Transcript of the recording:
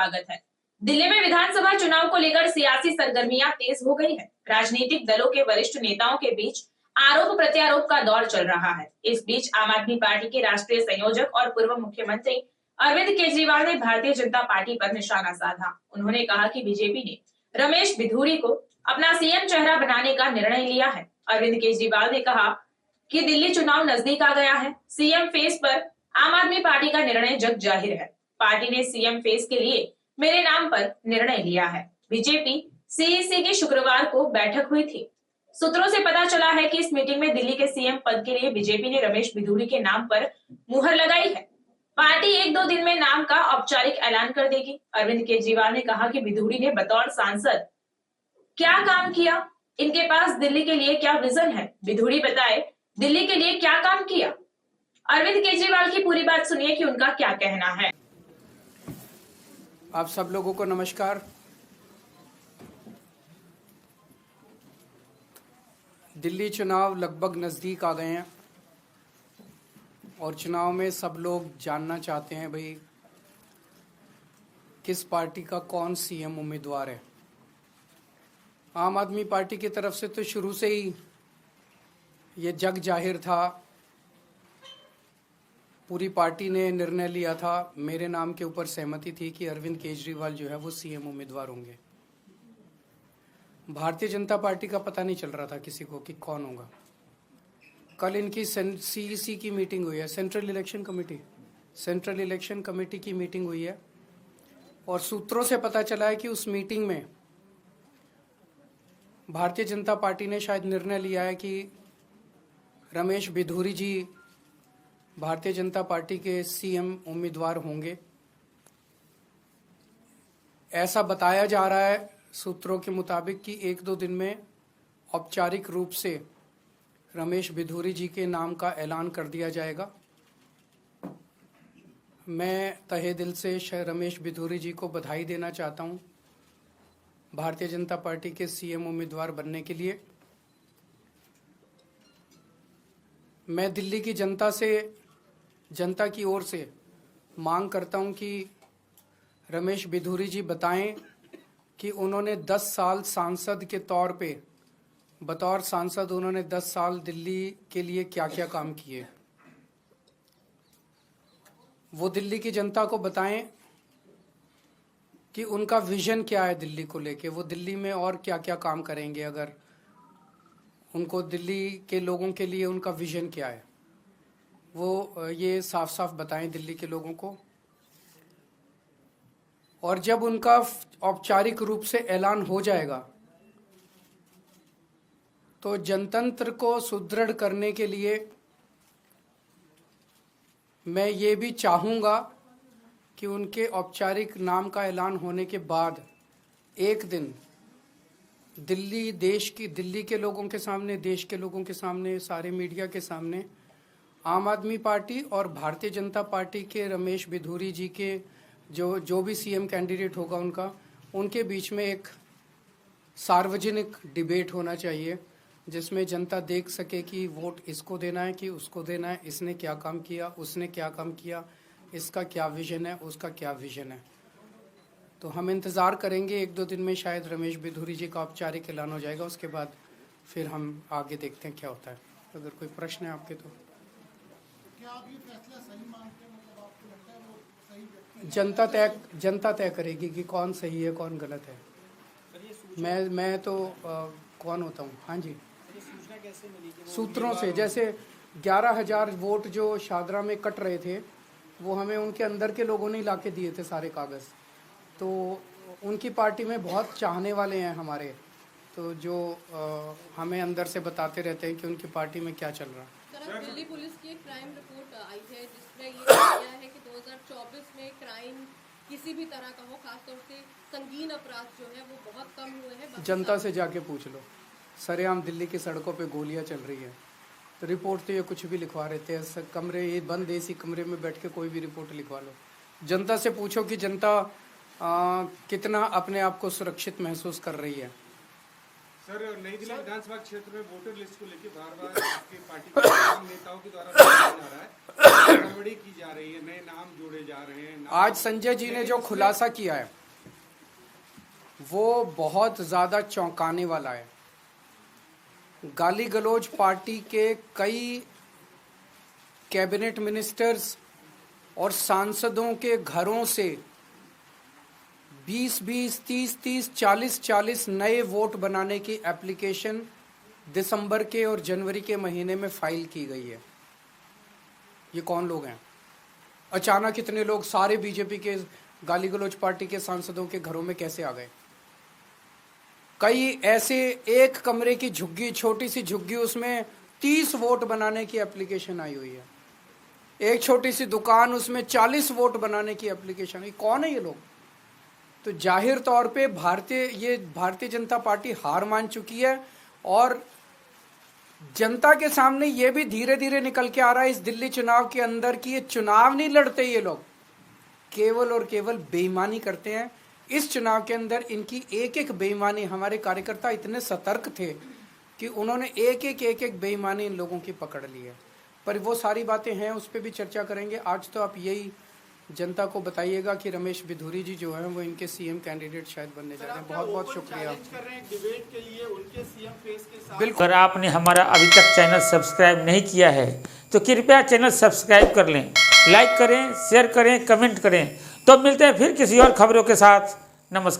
स्वागत है। दिल्ली में विधानसभा चुनाव को लेकर सियासी सरगर्मियां तेज हो गई है। राजनीतिक दलों के वरिष्ठ नेताओं के बीच आरोप प्रत्यारोप का दौर चल रहा है। इस बीच आम आदमी पार्टी के राष्ट्रीय संयोजक और पूर्व मुख्यमंत्री अरविंद केजरीवाल ने भारतीय जनता पार्टी पर निशाना साधा। उन्होंने कहा कि बीजेपी ने रमेश बिधूरी को अपना सीएम चेहरा बनाने का निर्णय लिया है। अरविंद केजरीवाल ने कहा कि दिल्ली चुनाव नजदीक आ गया है। सीएम फेस पर आम आदमी पार्टी का निर्णय जग जाहिर है। पार्टी ने सीएम फेस के लिए मेरे नाम पर निर्णय लिया है। बीजेपी सीईसी की शुक्रवार को बैठक हुई थी। सूत्रों से पता चला है कि इस मीटिंग में दिल्ली के सीएम पद के लिए बीजेपी ने रमेश बिधूरी के नाम पर मुहर लगाई है। पार्टी 1-2 दिन में नाम का औपचारिक ऐलान कर देगी। अरविंद केजरीवाल ने कहा कि बिधूरी ने बतौर सांसद क्या काम किया, इनके पास दिल्ली के लिए क्या विजन है, बिधूरी बताए दिल्ली के लिए क्या काम किया। अरविंद केजरीवाल की पूरी बात सुनिए कि उनका क्या कहना है। आप सब लोगों को नमस्कार। दिल्ली चुनाव लगभग नज़दीक आ गए हैं और चुनाव में सब लोग जानना चाहते हैं भाई किस पार्टी का कौन सीएम उम्मीदवार है। आम आदमी पार्टी की तरफ से तो शुरू से ही ये जग जाहिर था। पूरी पार्टी ने निर्णय लिया था, मेरे नाम के ऊपर सहमति थी कि अरविंद केजरीवाल जो है वो सीएम उम्मीदवार होंगे। भारतीय जनता पार्टी का पता नहीं चल रहा था किसी को कि कौन होगा। कल इनकी सीईसी की मीटिंग हुई है, सेंट्रल इलेक्शन कमेटी की मीटिंग हुई है और सूत्रों से पता चला है कि उस मीटिंग में भारतीय जनता पार्टी ने शायद निर्णय लिया है कि रमेश बिधूरी जी भारतीय जनता पार्टी के सीएम उम्मीदवार होंगे। ऐसा बताया जा रहा है सूत्रों के मुताबिक कि 1-2 दिन में औपचारिक रूप से रमेश बिधूरी जी के नाम का ऐलान कर दिया जाएगा। मैं तहे दिल से रमेश बिधूरी जी को बधाई देना चाहता हूं भारतीय जनता पार्टी के सीएम उम्मीदवार बनने के लिए। मैं दिल्ली की जनता की ओर से मांग करता हूं कि रमेश बिधूरी जी बताएं कि उन्होंने 10 साल सांसद के तौर पे बतौर सांसद उन्होंने 10 साल दिल्ली के लिए क्या क्या काम किए। वो दिल्ली की जनता को बताएं कि उनका विजन क्या है दिल्ली को लेके, वो दिल्ली में और क्या क्या काम करेंगे। अगर उनको दिल्ली के लोगों के लिए उनका विजन क्या है वो ये साफ साफ बताएं दिल्ली के लोगों को। और जब उनका औपचारिक रूप से ऐलान हो जाएगा तो जनतंत्र को सुदृढ़ करने के लिए मैं ये भी चाहूँगा कि उनके औपचारिक नाम का ऐलान होने के बाद एक दिन दिल्ली के लोगों के सामने, देश के लोगों के सामने, सारे मीडिया के सामने आम आदमी पार्टी और भारतीय जनता पार्टी के रमेश बिधूरी जी के जो भी सीएम कैंडिडेट होगा उनके बीच में एक सार्वजनिक डिबेट होना चाहिए जिसमें जनता देख सके कि वोट इसको देना है कि उसको देना है, इसने क्या काम किया, उसने क्या काम किया, इसका क्या विजन है, उसका क्या विजन है। तो हम इंतज़ार करेंगे 1-2 दिन में शायद रमेश बिधूरी जी का औपचारिक ऐलान हो जाएगा। उसके बाद फिर हम आगे देखते हैं क्या होता है। अगर कोई प्रश्न है आपके तो क्या आप ये फैसला सही मानते हैं? मतलब आपको लगता है वो सही व्यक्ति जनता तय करेगी कि कौन सही है कौन गलत है। मैं तो कौन होता हूँ। हाँ जी, सूत्रों से जैसे 11,000 वोट जो शादरा में कट रहे थे वो हमें उनके अंदर के लोगों ने ला के दिए थे सारे कागज़। तो उनकी पार्टी में बहुत चाहने वाले हैं हमारे, तो जो हमें अंदर से बताते रहते हैं कि उनकी पार्टी में क्या चल रहा है। दिल्ली पुलिस की एक क्राइम रिपोर्ट आई है जिसमें ये कहा गया है कि 2024 में क्राइम किसी भी तरह का हो, खासतौर से संगीन अपराध जो है वो बहुत कम हुए हैं। जनता से जाके पूछ लो, सरेआम दिल्ली की सड़कों पे गोलियां चल रही है। तो रिपोर्ट तो ये कुछ भी लिखवा रहे थे, कमरे ये बंद एसी कमरे में बैठ के कोई भी रिपोर्ट लिखवा लो। जनता से पूछो कि जनता कितना अपने आप को सुरक्षित महसूस कर रही है। सर, नई दिल्ली विधानसभा क्षेत्र में वोटर लिस्ट को लेकर बार-बार आपकी पार्टी के नेताओं के द्वारा आ रहा है। गड़बड़ी की जा रही है, नए नाम जोड़े जा रहे हैं। आज संजय जी ने जो खुलासा किया है वो बहुत ज्यादा चौंकाने वाला है। गाली गलौज पार्टी के कई कैबिनेट मिनिस्टर्स और सांसदों के घरों से 20-20, 30-30, 40-40 नए वोट बनाने की एप्लीकेशन दिसंबर के और जनवरी के महीने में फाइल की गई है। ये कौन लोग हैं? अचानक इतने लोग सारे बीजेपी के गाली गलौज पार्टी के सांसदों के घरों में कैसे आ गए? कई ऐसे एक कमरे की झुग्गी, छोटी सी झुग्गी, उसमें 30 वोट बनाने की एप्लीकेशन आई हुई है। एक छोटी सी दुकान, उसमें 40 वोट बनाने की एप्लीकेशन आई। कौन है ये लोग? तो जाहिर तौर पे भारतीय जनता पार्टी हार मान चुकी है और जनता के सामने ये भी धीरे धीरे निकल के आ रहा है इस दिल्ली चुनाव के अंदर कि ये चुनाव नहीं लड़ते, ये लोग केवल और केवल बेईमानी करते हैं। इस चुनाव के अंदर इनकी एक एक बेईमानी, हमारे कार्यकर्ता इतने सतर्क थे कि उन्होंने एक एक बेईमानी इन लोगों की पकड़ ली है। पर वो सारी बातें हैं, उस पर भी चर्चा करेंगे। आज तो आप यही जनता को बताइएगा कि रमेश बिधूरी जी जो है वो इनके सीएम कैंडिडेट शायद बनने जा रहे हैं। बहुत बहुत शुक्रिया। बिल्कुल। अगर आपने हमारा अभी तक चैनल सब्सक्राइब नहीं किया है तो कृपया चैनल सब्सक्राइब कर लें, लाइक करें, शेयर करें, कमेंट करें। तो मिलते हैं फिर किसी और खबरों के साथ। नमस्कार।